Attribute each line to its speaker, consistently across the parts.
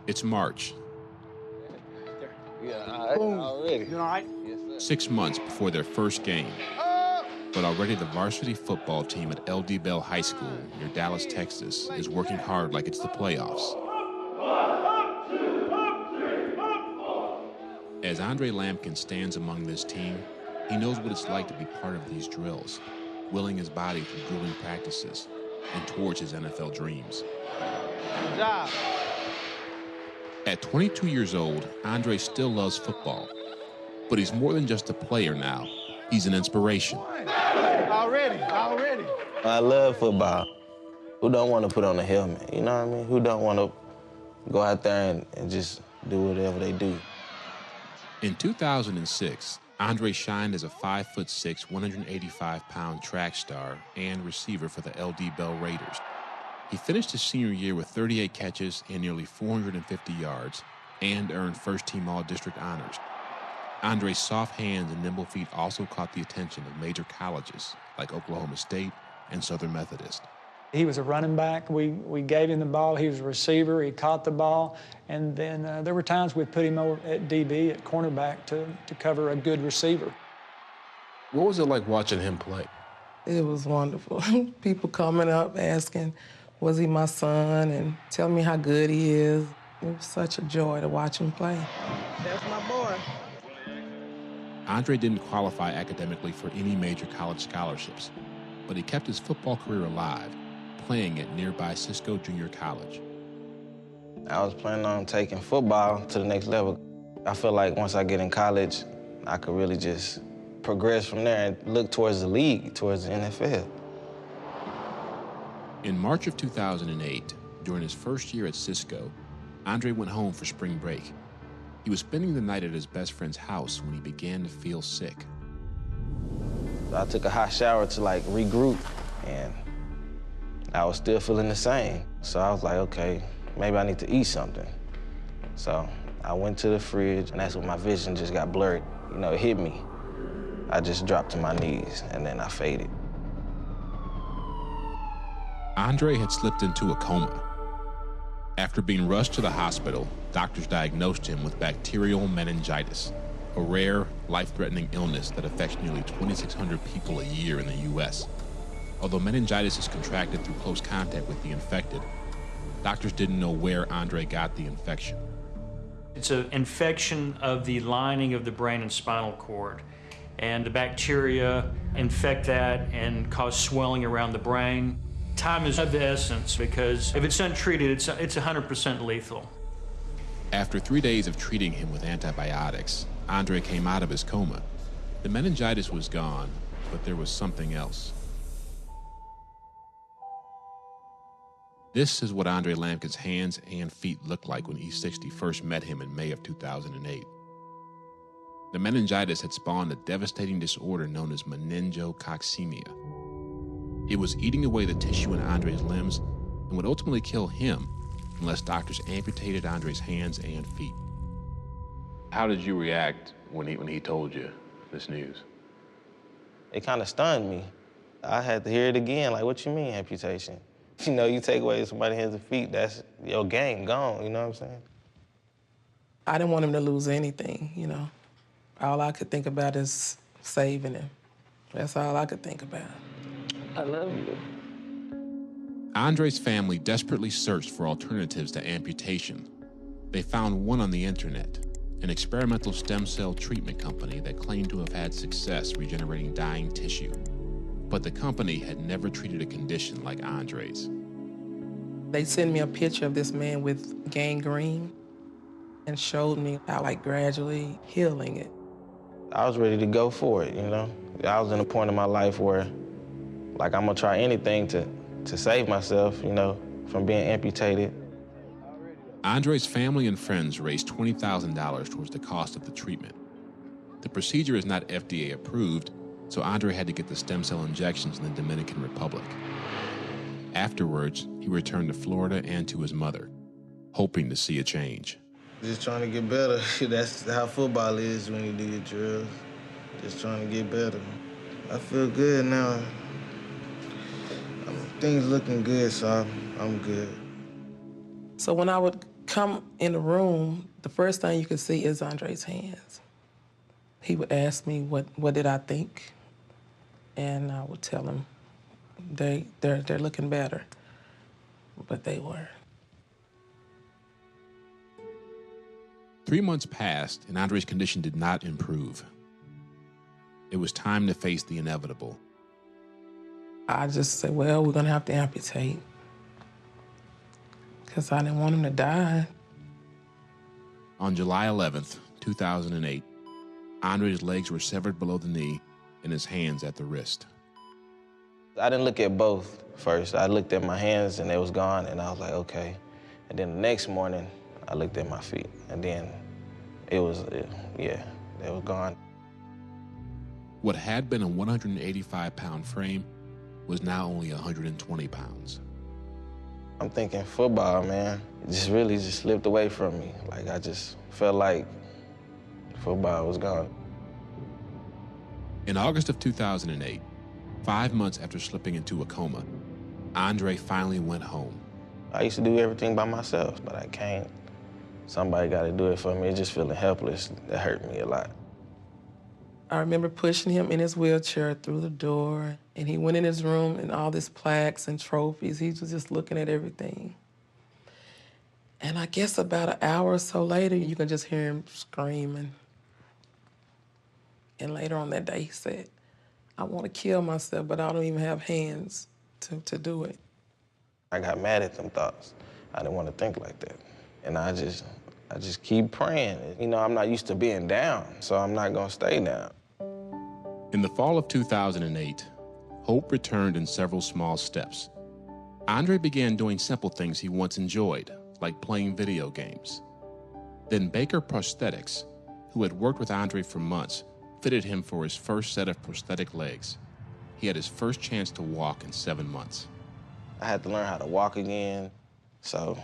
Speaker 1: It's March.
Speaker 2: Yeah, already.
Speaker 3: You all right?
Speaker 2: Yes, sir.
Speaker 1: 6 months before their first game. But already the varsity football team at L.D. Bell High School near Dallas, Texas, is working hard like it's the playoffs. As Andre Lampkin stands among this team, he knows what it's like to be part of these drills, willing his body through grueling practices and towards his NFL dreams.
Speaker 2: Good job.
Speaker 1: At 22 years old, Andre still loves football, but he's more than just a player now. He's an inspiration.
Speaker 2: Already.
Speaker 4: I love football. Who don't want to put on a helmet? You know what I mean? Who don't want to go out there and just do whatever they do?
Speaker 1: In 2006, Andre shined as a 5'6", 185-pound track star and receiver for the L.D. Bell Raiders. He finished his senior year with 38 catches and nearly 450 yards and earned first-team All-District honors. Andre's soft hands and nimble feet also caught the attention of major colleges like Oklahoma State and Southern Methodist.
Speaker 3: He was a running back. We gave him the ball. He was a receiver. He caught the ball. And then there were times we'd put him over at DB, at cornerback, to cover a good receiver.
Speaker 1: What was it like watching him play?
Speaker 5: It was wonderful. People coming up asking, was he my son, and telling me how good he is. It was such a joy to watch him play.
Speaker 6: That's my boy.
Speaker 1: Andre didn't qualify academically for any major college scholarships, but he kept his football career alive, playing at nearby Cisco Junior College.
Speaker 4: I was planning on taking football to the next level. I feel like once I get in college, I could really just progress from there and look towards the league, towards the NFL.
Speaker 1: In March of 2008, during his first year at Cisco, Andre went home for spring break. He was spending the night at his best friend's house when he began to feel sick.
Speaker 4: I took a hot shower to regroup, and I was still feeling the same. So I was like, okay, maybe I need to eat something. So I went to the fridge, and that's when my vision just got blurred. You know, it hit me. I just dropped to my knees, and then I faded.
Speaker 1: Andre had slipped into a coma. After being rushed to the hospital, doctors diagnosed him with bacterial meningitis, a rare, life-threatening illness that affects nearly 2,600 people a year in the U.S. Although meningitis is contracted through close contact with the infected, doctors didn't know where Andre got the infection.
Speaker 7: It's an infection of the lining of the brain and spinal cord, and the bacteria infect that and cause swelling around the brain. Time is of the essence because if it's untreated, it's 100% lethal.
Speaker 1: After 3 days of treating him with antibiotics, Andre came out of his coma. The meningitis was gone, but there was something else. This is what Andre Lampkin's hands and feet looked like when E60 first met him in May of 2008. The meningitis had spawned a devastating disorder known as meningococcemia. It was eating away the tissue in Andre's limbs and would ultimately kill him unless doctors amputated Andre's hands and feet. How did you react when he told you this news?
Speaker 4: It kind of stunned me. I had to hear it again, like, what you mean amputation? You know, you take away somebody's hands and feet, that's your game gone, you know what I'm saying?
Speaker 5: I didn't want him to lose anything, you know. All I could think about is saving him. That's all I could think about.
Speaker 4: I love you.
Speaker 1: Andre's family desperately searched for alternatives to amputation. They found one on the internet, an experimental stem cell treatment company that claimed to have had success regenerating dying tissue. But the company had never treated a condition like Andre's.
Speaker 5: They sent me a picture of this man with gangrene and showed me how, gradually healing it.
Speaker 4: I was ready to go for it, you know? I was in a point in my life where, I'm gonna try anything to save myself, you know, from being amputated.
Speaker 1: Andre's family and friends raised $20,000 towards the cost of the treatment. The procedure is not FDA approved, so Andre had to get the stem cell injections in the Dominican Republic. Afterwards, he returned to Florida and to his mother, hoping to see a change.
Speaker 4: Just trying to get better. That's how football is when you do your drills. Just trying to get better. I feel good now. Things looking good, so I'm good.
Speaker 5: So when I would come in the room, the first thing you could see is Andre's hands. He would ask me what did I think, and I would tell him they're looking better, but they were.
Speaker 1: 3 months passed, and Andre's condition did not improve. It was time to face the inevitable.
Speaker 5: I just said, well, we're gonna have to amputate, because I didn't want him to die.
Speaker 1: On July 11th, 2008, Andre's legs were severed below the knee and his hands at the wrist.
Speaker 4: I didn't look at both first. I looked at my hands and they was gone, and I was like, okay. And then the next morning, I looked at my feet, and then they was gone.
Speaker 1: What had been a 185-pound frame was now only 120 pounds.
Speaker 4: I'm thinking football, man. It just really slipped away from me. Like, I just felt like football was gone.
Speaker 1: In August of 2008, 5 months after slipping into a coma, Andre finally went home.
Speaker 4: I used to do everything by myself, but I can't. Somebody got to do it for me. Just feeling helpless, that hurt me a lot.
Speaker 5: I remember pushing him in his wheelchair through the door, and he went in his room and all these plaques and trophies. He was just looking at everything. And I guess about an hour or so later, you can just hear him screaming. And later on that day, he said, I want to kill myself, but I don't even have hands to do it.
Speaker 4: I got mad at them thoughts. I didn't want to think like that. And I just keep praying. You know, I'm not used to being down, so I'm not going to stay down.
Speaker 1: In the fall of 2008, hope returned in several small steps. Andre began doing simple things he once enjoyed, like playing video games. Then Baker Prosthetics, who had worked with Andre for months, fitted him for his first set of prosthetic legs. He had his first chance to walk in 7 months.
Speaker 4: I had to learn how to walk again, so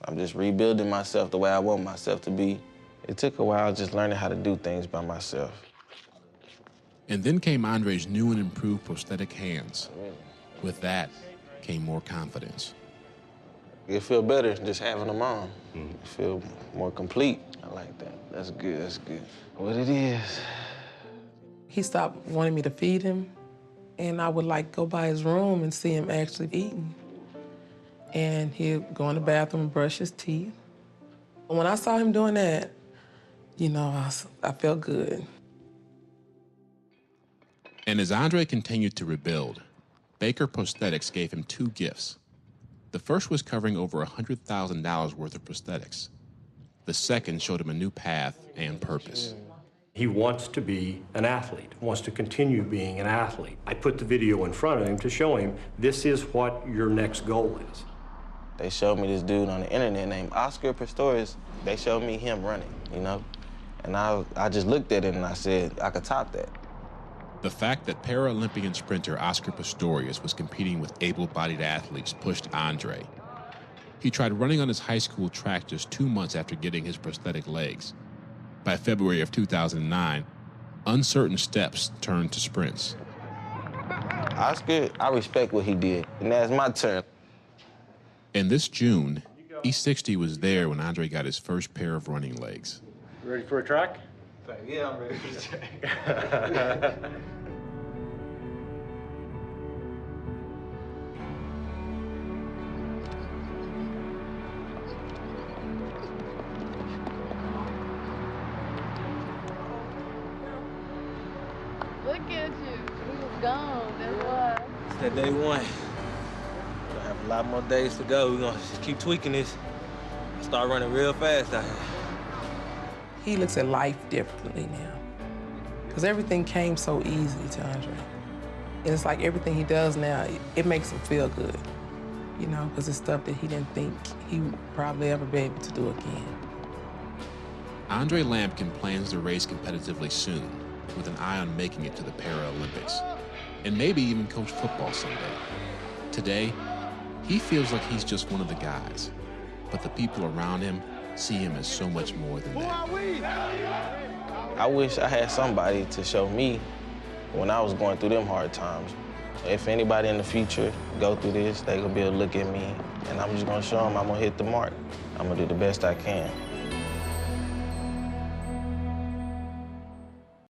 Speaker 4: I'm just rebuilding myself the way I want myself to be. It took a while just learning how to do things by myself.
Speaker 1: And then came Andre's new and improved prosthetic hands. With that came more confidence.
Speaker 4: It feel better just having them on. It feel more complete. I like that. That's good, that's good. What it is.
Speaker 5: He stopped wanting me to feed him, and I would go by his room and see him actually eating. And he'd go in the bathroom and brush his teeth. When I saw him doing that, you know, I felt good.
Speaker 1: And as Andre continued to rebuild, Baker Prosthetics gave him 2 gifts. The first was covering over $100,000 worth of prosthetics. The second showed him a new path and purpose.
Speaker 6: He wants to be an athlete, wants to continue being an athlete. I put the video in front of him to show him this is what your next goal is.
Speaker 4: They showed me this dude on the internet named Oscar Pistorius. They showed me him running, you know? And I just looked at it and I said, I could top that.
Speaker 1: The fact that Paralympian sprinter Oscar Pistorius was competing with able-bodied athletes pushed Andre. He tried running on his high school track just 2 months after getting his prosthetic legs. By February of 2009, uncertain steps turned to sprints.
Speaker 4: Oscar, I respect what he did, and now it's my turn.
Speaker 1: And this June, E60 was there when Andre got his first pair of running legs.
Speaker 6: Ready for a track?
Speaker 2: Yeah, I'm ready for the track.
Speaker 8: Look at you. He was gone. That's why.
Speaker 9: It's that day one. We'll have a lot more days to go. We're gonna just keep tweaking this. Start running real fast out here.
Speaker 5: He looks at life differently now, because everything came so easy to Andre. And it's like everything he does now, it makes him feel good, you know, because it's stuff that he didn't think he would probably ever be able to do again.
Speaker 1: Andre Lampkin plans to race competitively soon, with an eye on making it to the Paralympics, and maybe even coach football someday. Today, he feels like he's just one of the guys, but the people around him see him as so much more than that.
Speaker 4: I wish I had somebody to show me when I was going through them hard times. If anybody in the future go through this, they gonna be able to look at me, and I'm just gonna show them I'm gonna hit the mark. I'm gonna do the best I can.